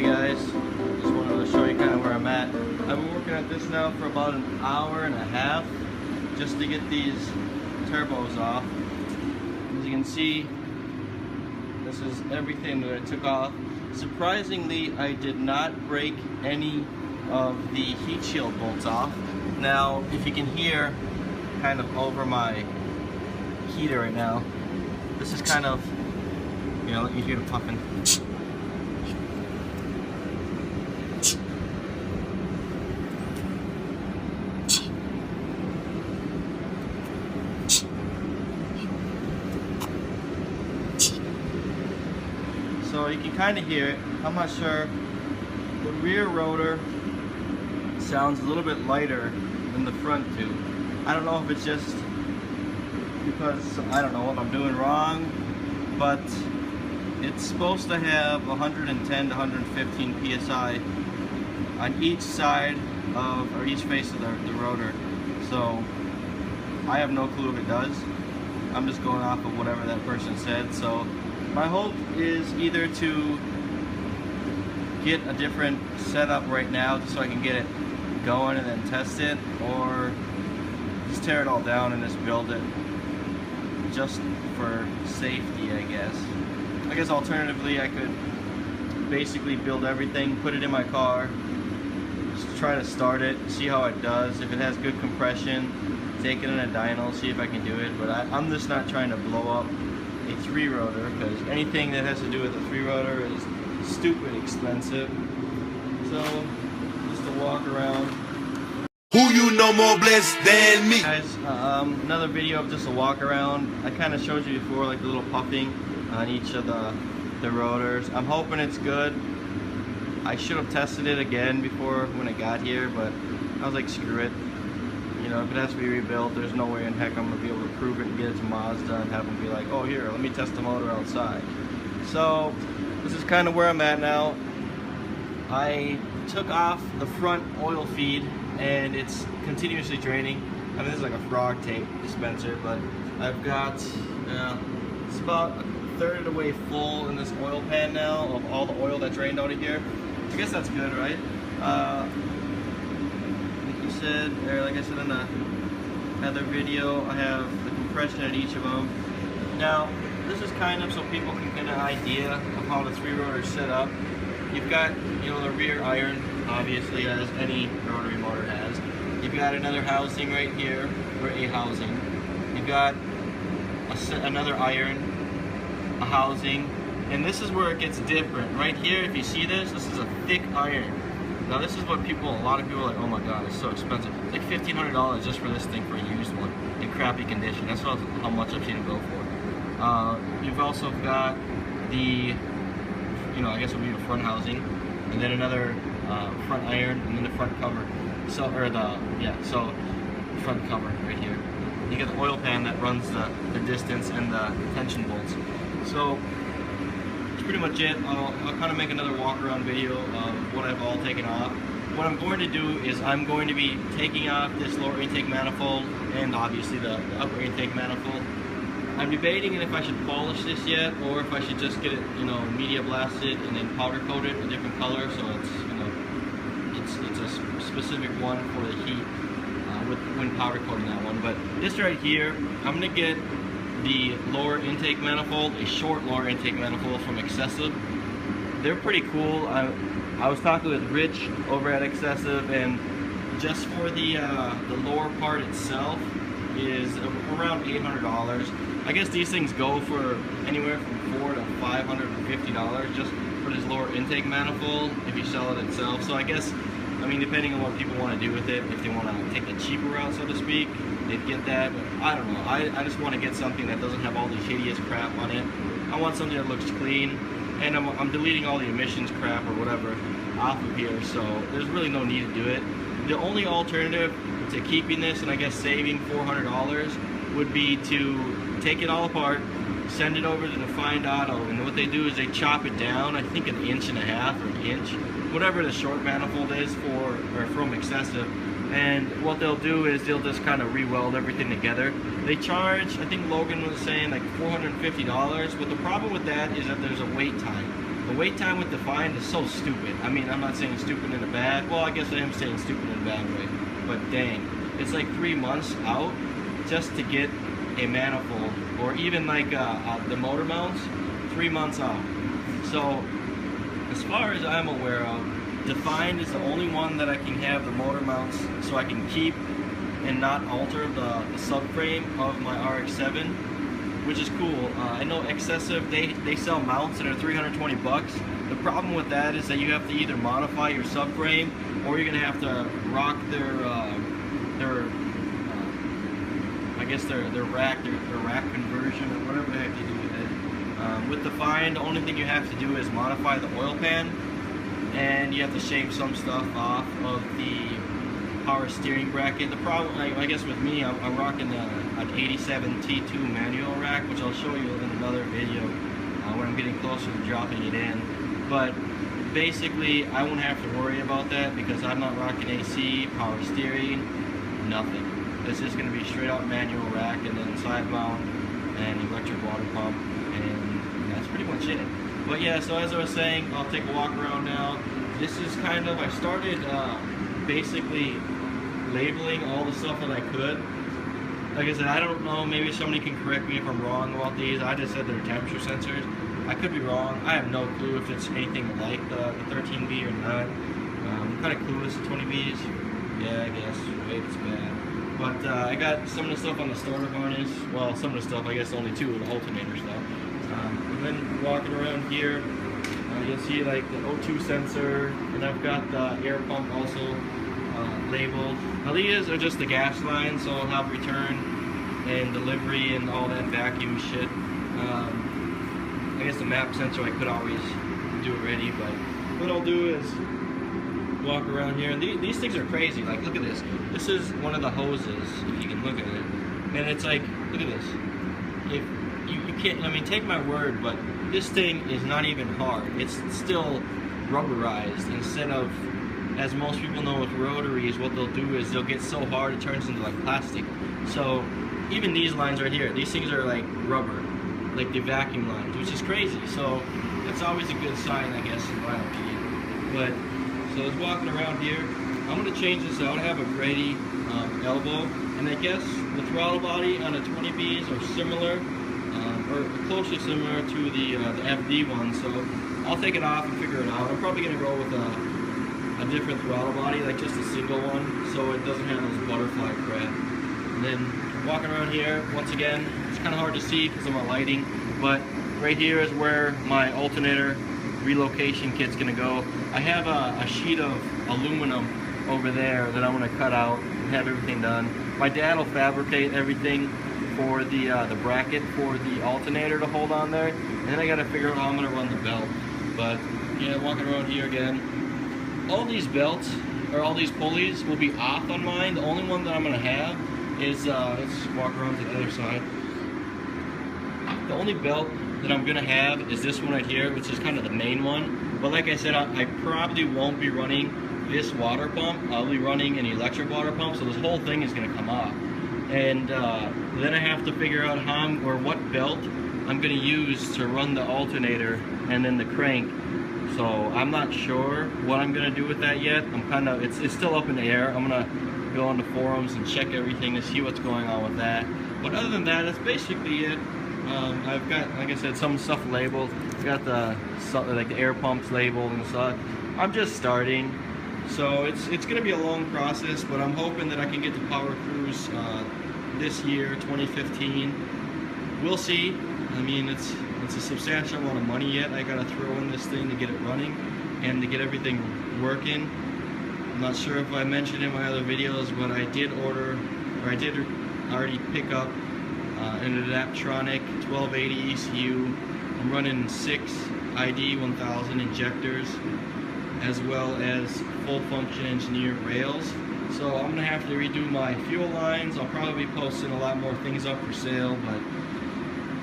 Hey guys, just wanted to show you kind of where I'm at. I've been working at this now for about an hour and a half just to get these turbos off. As you can see, this is everything that I took off. Surprisingly, I did not break any of the heat shield bolts off. Now, if you can hear kind of over my heater right now, this is kind of, you know, you hear the puffing. So you can kind of hear it. I'm not sure. The rear rotor sounds a little bit lighter than the front two. I don't know if it's just because I don't know what I'm doing wrong, but it's supposed to have 110 to 115 psi on each side of, or each face of the rotor. So I have no clue if it does. I'm just going off of whatever that person said. So my hope is either to get a different setup right now just so I can get it going and then test it, or just tear it all down and just build it just for safety, I guess. I guess alternatively I could basically build everything, put it in my car, just try to start it, see how it does. If it has good compression, take it in a dyno, see if I can do it. But I'm just not trying to blow up a 3-rotor, because anything that has to do with a 3-rotor is stupid expensive. So just to walk around. Who you know more blessed than me? Guys, another video of just a walk around. I kind of showed you before, like the little puffing on each of the rotors. I'm hoping it's good. I should have tested it again before when it got here, but I was like, screw it. You know, if it has to be rebuilt, there's no way in heck I'm gonna be able to prove it and get it to Mazda and have them be like, oh, here, let me test the motor outside. So this is kind of where I'm at now. I took off the front oil feed and it's continuously draining. I mean, this is like a frog tape dispenser, but I've got, it's about a third of the way full in this oil pan now of all the oil that drained out of here. I guess that's good, right? Like you said, or like I said in the other video, I have the compression at each of them. Now, this is kind of so people can get an idea of how the 3-rotor is set up. You've got, you know, the rear iron, obviously, as any rotary motor has. You've got another housing right here, or a housing. You've got another iron, a housing, and this is where it gets different. Right here, if you see this, this is a thick iron. Now this is what people, a lot of people are like, oh my god, it's so expensive. It's like $1,500 just for this thing, for a used one, in crappy condition. That's how much I've seen it go for. You've also got the, you know, I guess it would be the front housing, and then another front iron, and then the front cover. So, or the, yeah, so front cover right here. You get the oil pan that runs the distance and the tension bolts. So that's pretty much it. I'll kind of make another walk around video of what I've all taken off. What I'm going to do is I'm going to be taking off this lower intake manifold and obviously the upper intake manifold. I'm debating if I should polish this yet, or if I should just get it, you know, media blasted and then powder coat it a different color, so it's, you know, it's a specific one for the heat when powder coating that one. But this right here, I'm gonna get the lower intake manifold, a short lower intake manifold from Excessive. They're pretty cool. I was talking with Rich over at Excessive, and just for the lower part itself is around $800. I guess these things go for anywhere from $400 to $550 just for this lower intake manifold if you sell it itself. So I guess, I mean, depending on what people want to do with it, if they want to take the cheaper route, so to speak, they'd get that. But I don't know. I just want to get something that doesn't have all the hideous crap on it. I want something that looks clean, and I'm deleting all the emissions crap or whatever off of here, so there's really no need to do it. The only alternative to keeping this and I guess saving $400 would be to take it all apart, send it over to Defined Auto, and what they do is they chop it down, I think 1.5 inches or an inch, whatever the short manifold is for, or from Excessive, and what they'll do is they'll just kind of re-weld everything together. They charge, I think Logan was saying, like $450, but the problem with that is that there's a wait time The wait time with the Find is so stupid. I mean, I'm not saying stupid in a bad, well, I guess I am saying stupid in a bad way, but dang, it's like 3 months out just to get a manifold, or even like the motor mounts, 3 months out. So as far as I'm aware of, the Find is the only one that I can have the motor mounts so I can keep and not alter the subframe of my RX-7, which is cool. I know Excessive, they sell mounts that are 320 bucks. The problem with that is that you have to either modify your subframe, or you're gonna have to rock their rack conversion, or whatever the heck you do with it. With the Find, the only thing you have to do is modify the oil pan, and you have to shave some stuff off of the power steering bracket. The problem, I guess with me, I'm rocking an 87 T2 manual rack, which I'll show you in another video when I'm getting closer to dropping it in. But basically, I won't have to worry about that because I'm not rocking AC, power steering, nothing. This is going to be straight up manual rack, and then side mount and electric water pump, and that's pretty much it. But yeah, so as I was saying, I'll take a walk around now. This is kind of, I started basically labeling all the stuff that I could. Like I said, I don't know, maybe somebody can correct me if I'm wrong about these. I just said they're temperature sensors. I could be wrong. I have no clue if it's anything like the 13B or not. I'm kind of clueless to 20Bs. Yeah, I guess. Maybe it's bad. But I got some of the stuff on the starter harness. Well, some of the stuff, I guess only two of the alternator stuff. And then walking around here, you'll see like the O2 sensor, and I've got the air pump also labeled. Now these are just the gas lines, so I'll have return and delivery and all that vacuum shit. I guess the map sensor I could always do already, but what I'll do is walk around here, and these things are crazy. Like, look at this. This is one of the hoses, if you can look at it, and it's like, look at this. If you can't, I mean, take my word, but this thing is not even hard. It's still rubberized instead of, as most people know with rotaries, what they'll do is they'll get so hard it turns into like plastic. So even these lines right here, these things are like rubber, like the vacuum lines, which is crazy. So that's always a good sign, I guess, in my opinion. But so I was walking around here. I'm going to change this out. I have a Grady elbow, and I guess the throttle body on the 20Bs are similar, or closely similar to the FD one. So I'll take it off and figure it out. I'm probably going to go with a different throttle body, like just a single one, so it doesn't have those butterfly crap. And then walking around here, once again, it's kind of hard to see because of my lighting, but right here is where my alternator relocation kit's gonna go. I have a sheet of aluminum over there that I'm gonna cut out and have everything done. My dad will fabricate everything for the bracket for the alternator to hold on there, and then I gotta figure out how I'm gonna run the belt. But yeah, walking around here again. All these belts, or all these pulleys, will be off on mine. The only one that I'm going to have is, let's walk around to the other side. The only belt that I'm going to have is this one right here, which is kind of the main one. But like I said, I probably won't be running this water pump. I'll be running an electric water pump, so this whole thing is going to come off. And then I have to figure out how or what belt I'm going to use to run the alternator and then the crank. So I'm not sure what I'm gonna do with that yet. I'm kind of, it's still up in the air. I'm gonna go on the forums and check everything to see what's going on with that. But other than that, that's basically it. I've got, like I said, some stuff labeled. I've got the air pumps labeled and such. I'm just starting, so it's gonna be a long process. But I'm hoping that I can get the Power Cruise this year, 2015. We'll see. I mean, it's a substantial amount of money yet I gotta throw in this thing to get it running and to get everything working. I'm not sure if I mentioned in my other videos, but I did order, or I did already pick up an Adaptronic 1280 ECU. I'm running 6 ID 1000 injectors as well as full function engineered rails. So I'm gonna have to redo my fuel lines. I'll probably be posting a lot more things up for sale, but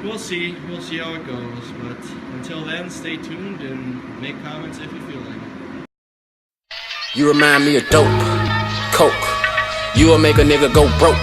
we'll see how it goes. But until then, stay tuned and make comments if you feel like it. You remind me of dope, coke. You'll make a nigga go broke.